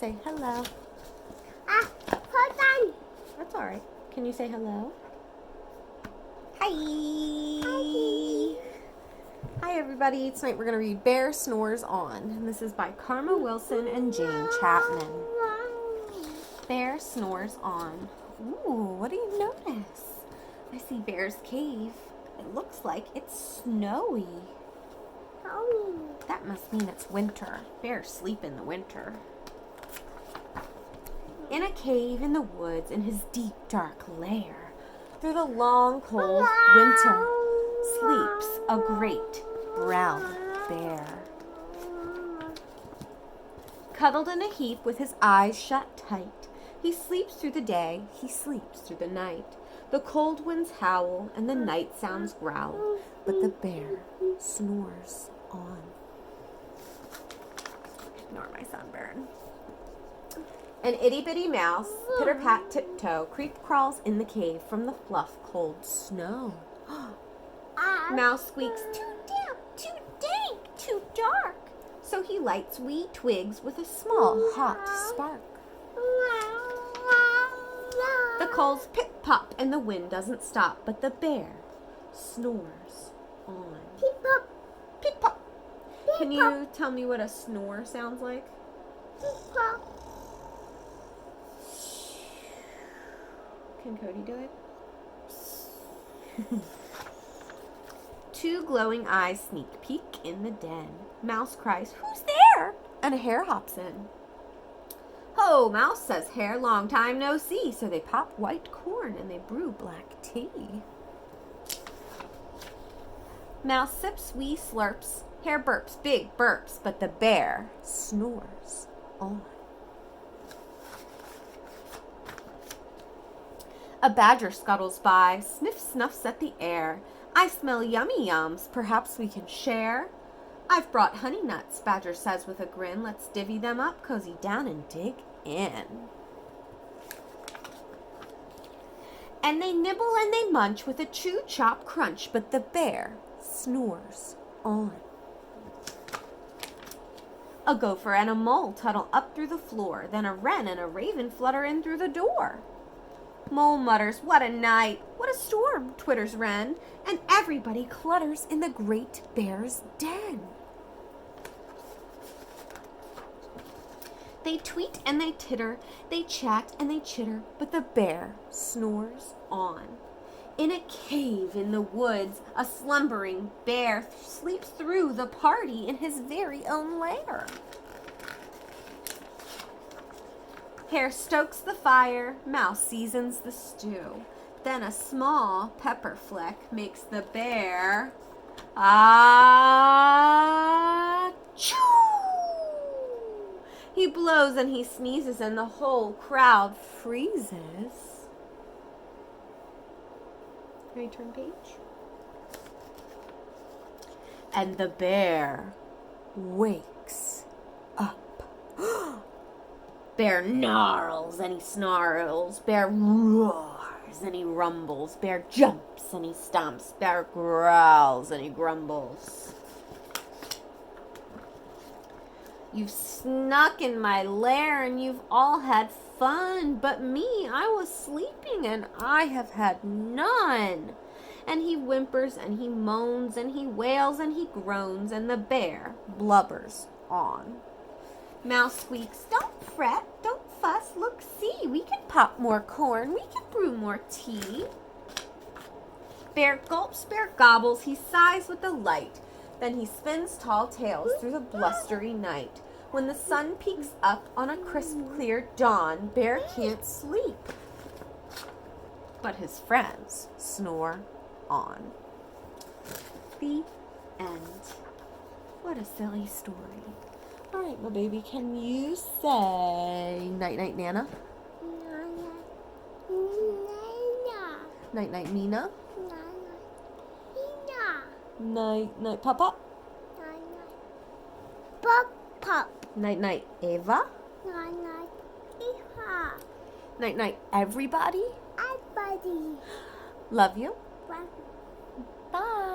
say hello. Hold on. That's all right. Can you say hello? Hi. Hi, everybody. Tonight we're going to read Bear Snores On. And this is by Karma Wilson and Jane Chapman. Bear Snores On. Ooh, what do you notice? I see Bear's cave. It looks like it's snowy. That must mean it's winter. Bears sleep in the winter. In a cave in the woods, in his deep, dark lair, through the long, cold winter, sleeps a great brown bear. Cuddled in a heap with his eyes shut tight, he sleeps through the day, he sleeps through the night. The cold winds howl and the night sounds growl, but the bear snores on. Ignore my sunburn. An itty-bitty mouse, pitter-pat, tiptoe, creep-crawls in the cave from the fluff cold snow. Mouse squeaks, too damp, too dank, too dark. So he lights wee twigs with a small hot spark. The coals pip-pop and the wind doesn't stop, but the bear snores on. Pip-pop. Pip-pop. Can you tell me what a snore sounds like? Pip-pop. Can Cody do it? Two glowing eyes sneak peek in the den. Mouse cries, "Who's there?" And a hare hops in. "Ho, Mouse," says Hare, "long time no see." So they pop white corn and they brew black tea. Mouse sips wee slurps. Hare burps, big burps, but the bear snores on. A badger scuttles by, sniffs at the air. "I smell yummy yums, perhaps we can share." "I've brought honey nuts," Badger says with a grin. "Let's divvy them up, cozy down and dig in." And they nibble and they munch with a chew chop crunch, but the bear snores on. A gopher and a mole tunnel up through the floor, then a wren and a raven flutter in through the door. Mole mutters, "What a night! What a storm!" twitters wren, and everybody clutters in the great bear's den. They tweet and they titter, they chat and they chitter, but the bear snores on. In a cave in the woods, a slumbering bear sleeps through the party in his very own lair. Hare stokes the fire, Mouse seasons the stew. Then a small pepper fleck makes the bear achoo! He blows and he sneezes and the whole crowd freezes. Can we turn page? And the bear wakes up. Bear gnarls and he snarls. Bear roars and he rumbles. Bear jumps and he stomps. Bear growls and he grumbles. "You've snuck in my lair and you've all had fun, but me, I was sleeping and I have had none." And he whimpers and he moans and he wails and he groans, and the bear blubbers on. Mouse squeaks, "Don't fret, don't fuss, look, see, we can pop more corn, we can brew more tea." Bear gulps, bear gobbles, he sighs with delight. Then he spins tall tales through the blustery night. When the sun peeks up on a crisp, clear dawn, Bear can't sleep, but his friends snore on. The end. What a silly story. All right, my baby, can you say night-night, Nana? Night-night, Nina? Night-night, Papa? Pop-pop. Night-night, Ava? Eva. Night-night, everybody? Everybody. Love you. Bye. Bye.